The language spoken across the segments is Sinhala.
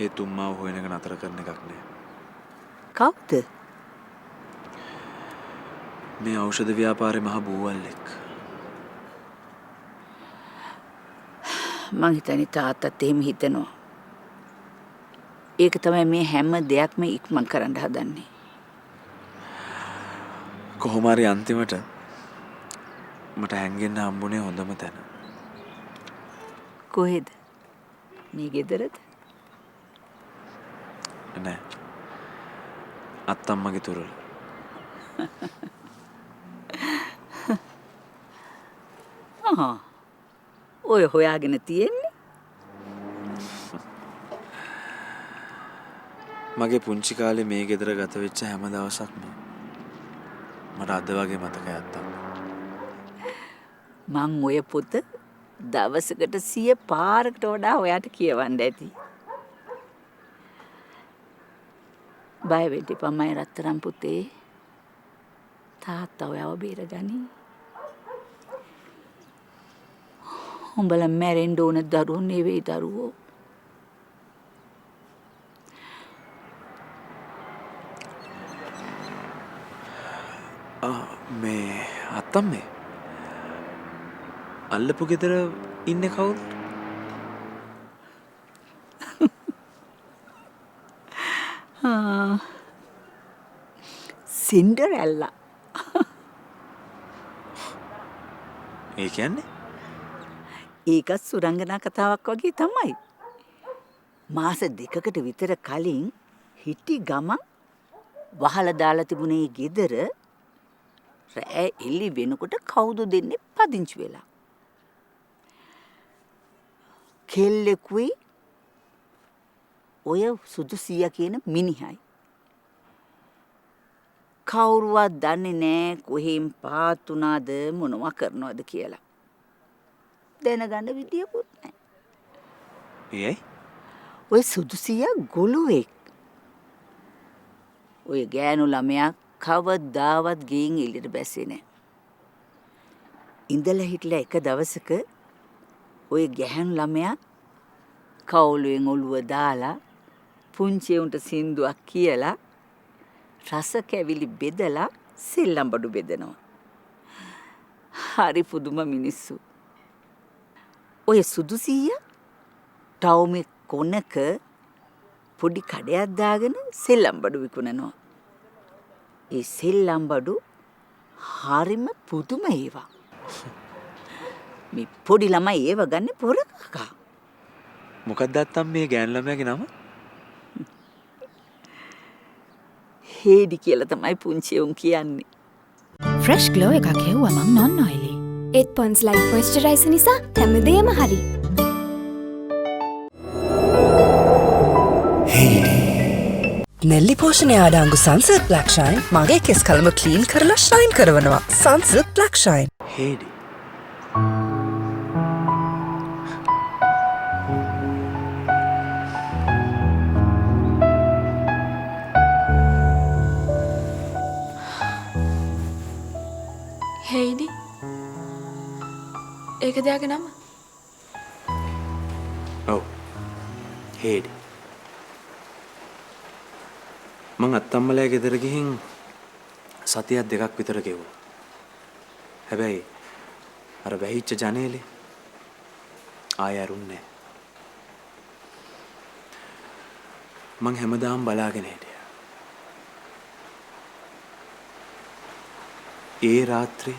ඒ තුම්මාව හොයන එක නතර කරන එකක් නෑ. කවුද? මේ ඖෂධ ව්‍යාපාරේ මහ බූවල්ලෙක්. මං හිතන්නේ තාත්තත් එහෙම හිතනවා. ඒක තමයි මේ හැම දෙයක්ම ඉක්මන් කරන්න හදන්නේ. කොහොම හරි අන්තිමට මට හැංගෙන්න හම්බුනේ හොඳම තැන. කොහෙද? මේ ගෙදරද? නෑ. අත්තම්මගේ තුරුල. ඔය හොයාගෙන තියෙන්නේ? මගේ පුංචි කාලේ මේ ගෙදර ගත වෙච්ච හැම දවසක්ම මට අද වගේ මතකයි අත්තම්මා. මං ඔය පොත දවසකට 100 පාරකට වඩා ඔයාට කියවන්න ඇති. බය වෙන්න එපා මයි රත්තරන් පුතේ. තාත්තා ඔයාව බේරගනි. උඹලා මැරෙන්න ඕන දරුවෝ නෙවෙයි දරුවෝ. මේ අත්තම්මේ අල්ලපු ගෙදර ඉන්නේ කවුද? සින්ඩරෙල්ලා. ඒ කියන්නේ? ඒකත් සුරංගනා කතාවක් වගේ තමයි. මාස 2කට විතර කලින් හිටි ගමන් වහලා දාලා තිබුණේ ගෙදර රෑ එළි වෙනකොට කවුද දෙන්නේ පදිංචි වෙලා. කෙල්ලෙකුයි ඔය සුදු සීයා කියන මිනිහයි. කවුරුවත් දන්නේ නෑ කොහෙන් පාත් උනාද මොනවා කරනවද කියලා. දැනගන්න විදියකුත් නෑ. ඒයි? ඔය සුදු සීයා ගොළුෙක්. ඔය ගෑනු ළමයා කවදාවත් ගෙයින් එළියට බැස්සේ නෑ. ඉඳලා හිටලා එක දවසක ඔය ගැහැණු ළමයා කවුලුවෙන් ඔළුව දාලා පුංචි උන්ට සින්දුවක් කියලා රස කැවිලි බෙදලා සෙල්ලම් බඩු බෙදනවා. හරි පුදුම මිනිස්සු. ඔය සුදු සීයා ටවුමේ කොනක පොඩි කඩයක් දාගෙන සෙල්ලම් බඩු විකුණනවා. ඒ සෙල්ලම් බඩු හරිම පුදුම ඒවා. මේ පොඩි ළමයි ඒව ගන්න පොර කකා. මොකක්ද අත්තම් මේ ගෑනු ළමයාගේ නම? හේඩි කියලා තමයි පුංචි උන් කියන්නේ. ෆ්‍රෙෂ් ග්ලෝ එකක් හෙව්වා මං නොන් ඔයිලි. ඒත් පොන්ස් ලයිට් මොයිස්චරයිසර් නිසා හැමදේම හරි. නෙල්ලි පෝෂණය ආඩාංගු සන්සිල්ක් බ්ලැක් ෂයින් මගේ කෙස් කලම ක්ලීන් කරලා ෂයින් කරවනවා. Sunsilk black shine. Heidi. Heidi. ඒක දෙයාගේ නම? ඔව්. හේඩි. මං අත්තම්මලා ගෙදර ගිහින් සතියක් දෙකක් විතර ගෙවුවා. හැබැයි අර වැහිච්ච ජනේලේ ආය අරුන්නේ. මං හැමදාම බලාගෙන හිටියා. ඒ රාත්‍රිය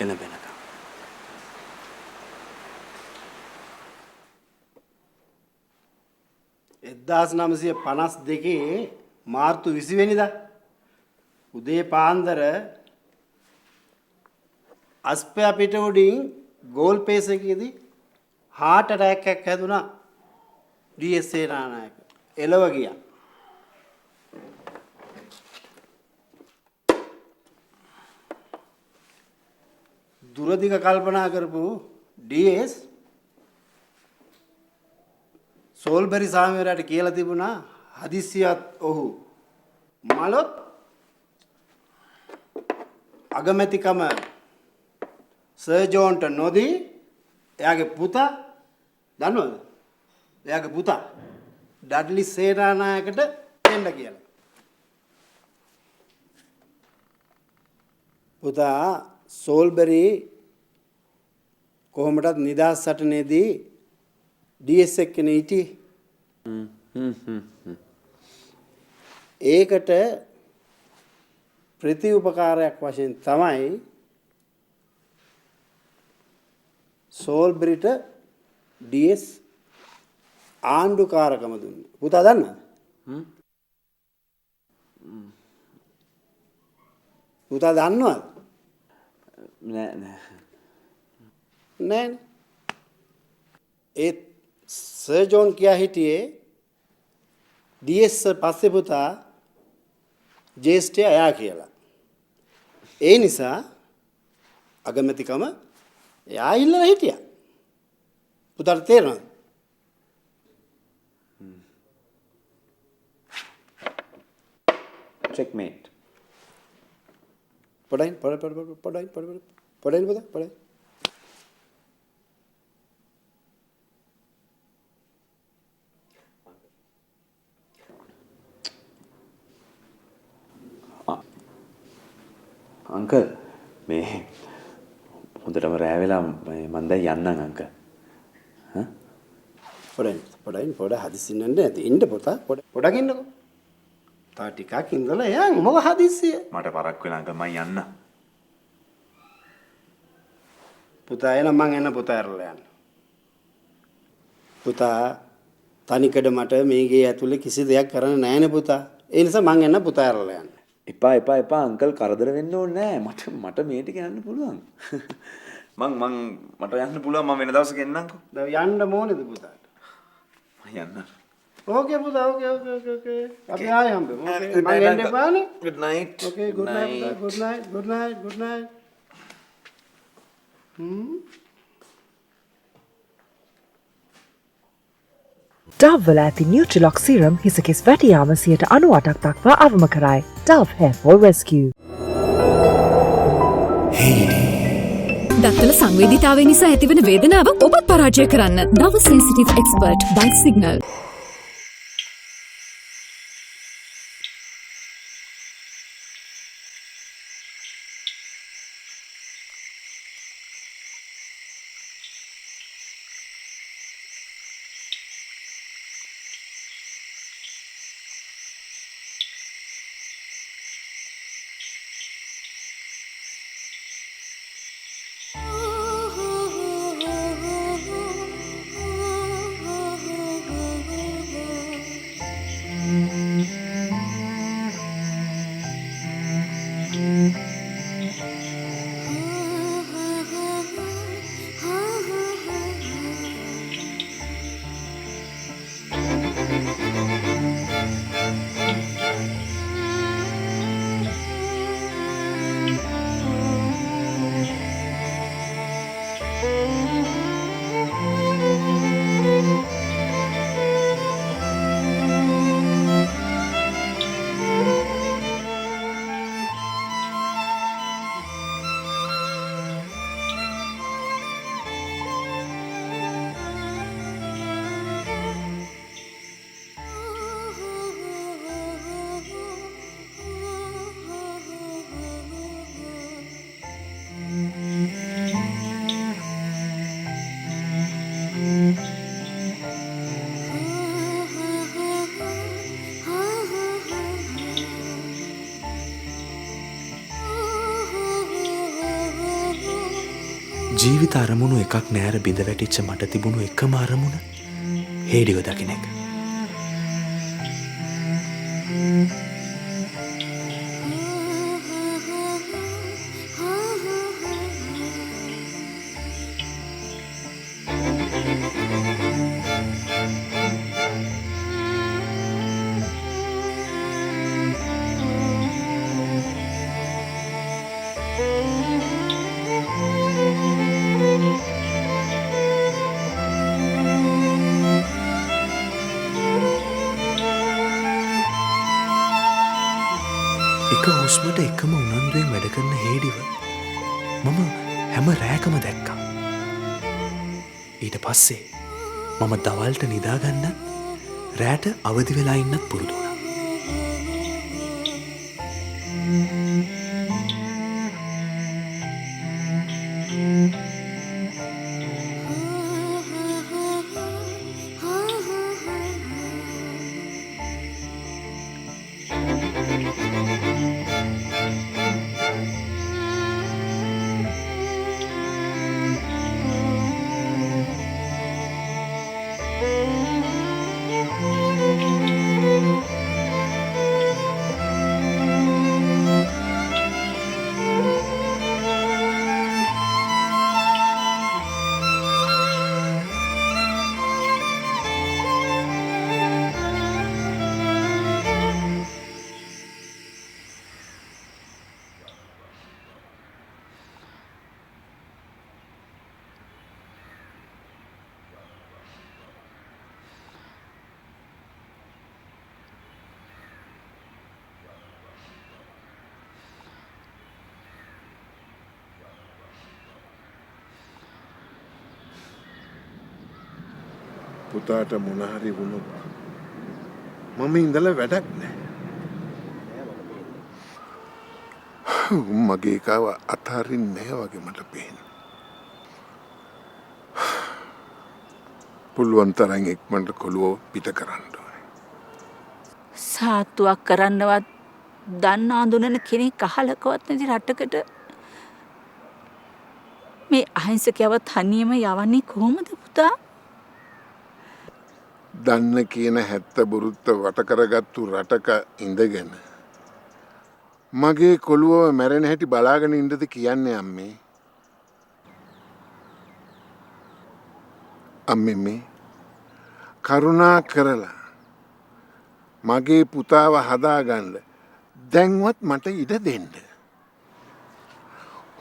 එළඹෙනකම්. එදදාස් 952 මාර්තු 20 වෙනිදා උදේ පාන්දර අස්පයා පිට උඩින් ගෝල් පේස් එකේදී heart attack එකක් හැදුනා. ඩී.එස්. සේනානායක එළව ගියා. දුරදිග කල්පනා කරපු ඩී.එස්. සෝල්බරි සාමවරයාට කියලා තිබුණා හදිස්සියත් ඔහු මලොත් අගමැතිකම සර් ජෝන්ට නොදී එයාගේ පුතා දන්නවද එයාගේ පුතා ඩඩ්ලි සේනානායකට එන්න කියලා. පුතා සෝල්බරි කොහොමටත් නිදහස් සටනේදී ඩීඑස් එක්කනේ හිටියේ. ඒකට ප්‍රතිඋපකාරයක් වශයෙන් තමයි සෝල්බරිට ඩීඑස් ආණ්ඩුකාරකම දුන්නේ. පුතා දන්නවද? පුතා දන්නවද? නෑ. නෑ. ඒ සර් ජෝන් කියා හිටියේ ඩීඑස් පස්සේ පුතා ජේෂ්ඨය අයා කියලා. ඒ නිසා අගමැතිකම එයා ඉල්ලලා හිටියා. පුතාට තේරෙනවද? checkmate. පොඩයින් පුතා. අංකල් මේ හොඳටම රෑ වෙලා මන් දැන් යන්නම් අංකල්. පොඩ හදිස්සියෙන් යන්න නැති. ඉන්න පුතා පොඩක් ඉන්නකෝ. තා ටිකක් ඉඳලා යන් මොක හදිස්සිය. මට පරක් වෙලා අංකල් මං යන්න. පුතා එනම් මං එන්න පුතා ඇරලා යන්න. පුතා තනිකඩ මට මේ ගේ ඇතුලේ කිසි දෙයක් කරන්න නැහැනේ පුතා. ඒ නිසා මං එන්න පුතා ඇරලා යන්න. එපා අංකල් කරදර වෙන්න ඕනේ නෑ. මට මේ ටික යන්න පුළුවන්. මට යන්න පුළුවන්. මම වෙන දවසක එන්නම්කෝ. දැන් යන්න ඕනේද පුතාට? මම යන්න. ඕකේ පුතා ඕකේ. අපි ආයෙ හම්බෙමු. ඕකේ මම එන්න එපානේ. good night. ඕකේ good night. good night. Dove වල ඇති Nutrilock serum හිසකෙස් වැටියාම 98% දක්වා අවම කරයි. Dove Hair Fall Rescue. දත්තල සංවේදීතාවය නිසා ඇතිවන වේදනාව ඔබත් පරාජය කරන්න. Dove Sensitive Expert Bite Signal. ජීවිත අරමුණු එකක් නෑර බිඳ වැටිච්ච මට තිබුණු එකම අරමුණ හේඩිව දකින එක. එක හුස්මට එකම උනන්දුවෙන් වැඩ කරන හේඩිව මම හැම රෑකම දැක්කා. ඊට පස්සේ මම දවල්ට නිදාගන්නත් රෑට අවදි වෙලා ඉන්නත් පුරුදු වුණා. පුතාට මොන හරි වුණොත් මම ඉඳලා වැඩක් නැහැ. මගේ එකව අතාරින්නේ නැහැ වගේ මට පේනවා. පුළුවන් තරම් ඉක්මනට කොළුව පිට කරන්න ඕනේ. සාත්තුවක් කරන්නවත් දන්න අඳුනන කෙනෙක් අහලකවත් නැති රටකට මේ අහිංසකයව තනියම යවන්නේ කොහොමද පුතා? දන්න කියන හැත්ත බුරුත්ත වට කරගත්තු රටක ඉඳගෙන මගේ කොළුවව මැරෙන හැටි බලාගෙන ඉන්නද කියන්නේ අම්මේ? අම්මේ මේ කරුණා කරලා මගේ පුතාව හදාගන්න දැන්වත් මට ඉඩ දෙන්න.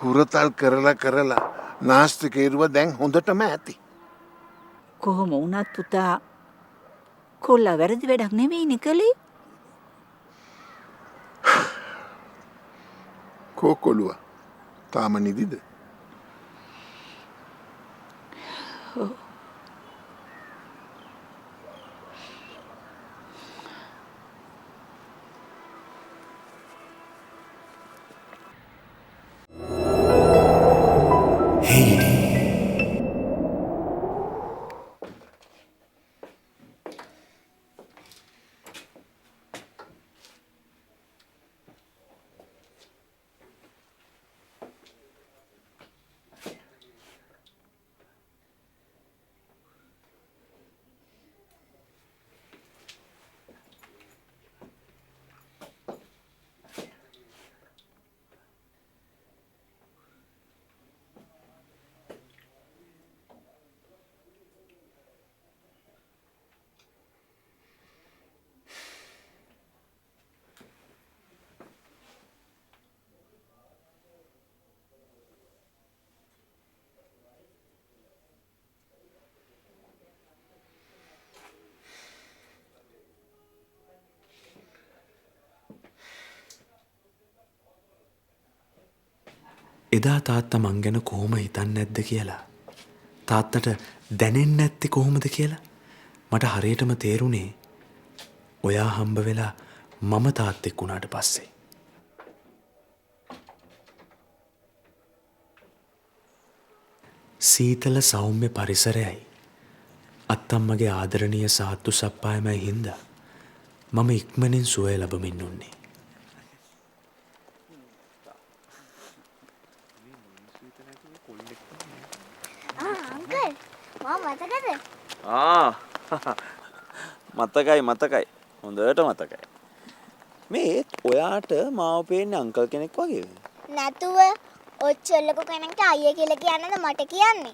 හුරතල් කරලා නාස්ති කෙරුව දැන් හොඳටම ඇති. කොහොම වුණත් පුතා කොල්ලා වැරදි වැඩක් නෙවෙයිනේ කළේ. කොළුව තාම නිදිද? එදා තාත්තා මං ගැන කොහොම හිතන්නේ නැද්ද කියලා, තාත්තට දැනෙන්නේ නැත්තේ කොහොමද කියලා මට හරියටම තේරුණේ ඔයා හම්බ වෙලා මම තාත්තෙක් වුණාට පස්සේ. සීතල සෞම්‍ය පරිසරයයි අත්තම්මගේ ආදරණීය සාත්තු සප්පායමයි හින්දා මම ඉක්මනින් සුවය ලබමින් උන්නේ. මතකයි හොඳට මතකයි. මේ ඔයාට මාව පේන්නේ අංකල් කෙනෙක් වගේද? නැතුව ඔච්චොල්ලක කෙනෙක්ට අයියා කියලා කියන්නද මට කියන්නේ?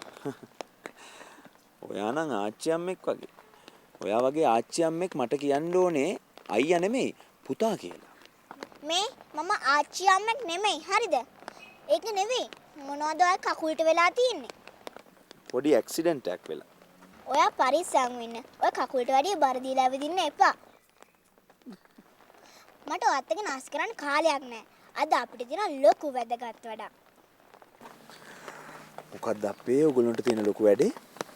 ඔයා නම් ආච්චි අම්මෙක් වගේ. ඔයා වගේ ආච්චි අම්මෙක් මට කියන්න ඕනේ අයියා නෙමෙයි පුතා කියලා. මේ මම ආච්චි අම්මෙක් නෙමෙයි හරිද? ඒක නෙවෙයි. මොනවද ඔය කකුලට වෙලා තියෙන්නේ? පොඩි ඇක්සිඩන්ට් එකක් වෙලා. ඔයා පරිස්සම් වෙන්න. ඔය කකුලට වැඩිය බර දීලා ඇවිදින්න එපා. මට ඔයත් එක්ක නාස් කරන්න කාලයක් නැහැ. අද අපිට තියෙන ලොකු වැදගත් වැඩක්. මොකද්ද අපේ ඔයගොල්ලන්ට තියෙන ලොකු වැඩේ?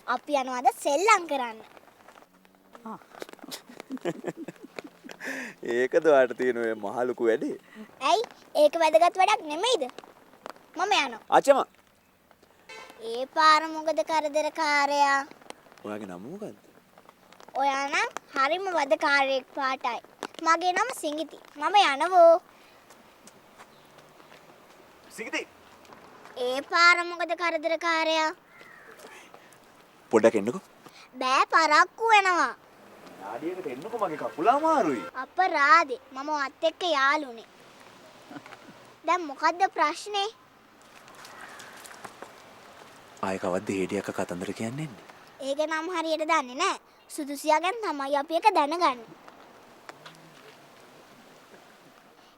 අපි යනවාද සෙල්ලම් කරන්න. ඒකද ඔයාලට තියෙන ඔය මහලුකු වැඩේ. ඇයි? ඒක වැදගත් වැඩක් නෙමෙයිද? මම යනවා. අචම. ඒ පාර මොකද කරදරකාරයා? ඔයාගේ නම මොකද්ද? ඔයා නම් හරිම වදකාරයෙක් පාටයි. මගේ නම සිඟිති. මම යනවෝ. සිගිති. ඒ පාර මොකද කරදරකාරයා? පොඩ්ඩක් එන්නකෝ. බෑ පරක්කු වෙනවා. නාඩියකට එන්නකෝ මගේ කකුල අමාරුයි. අපරාදේ මම වත් එක්ක යාළුනේ. දැන් මොකද්ද ප්‍රශ්නේ? ආයෙ කවද්ද හේඩියක කතන්දර කියන්නේ? ඒක නම් හරියට දන්නේ නැහැ. සුදුසියා ගැන තමයි අපි එක දැනගන්නේ.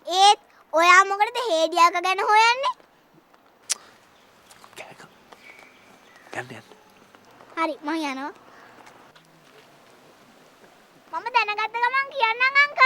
ඒත් ඔයා මොකටද හේඩියාක ගැන හොයන්නේ? යන්න. හරි මම යනවා. මම දැනගත්ත ගමන් කියන්නම් අංකල්.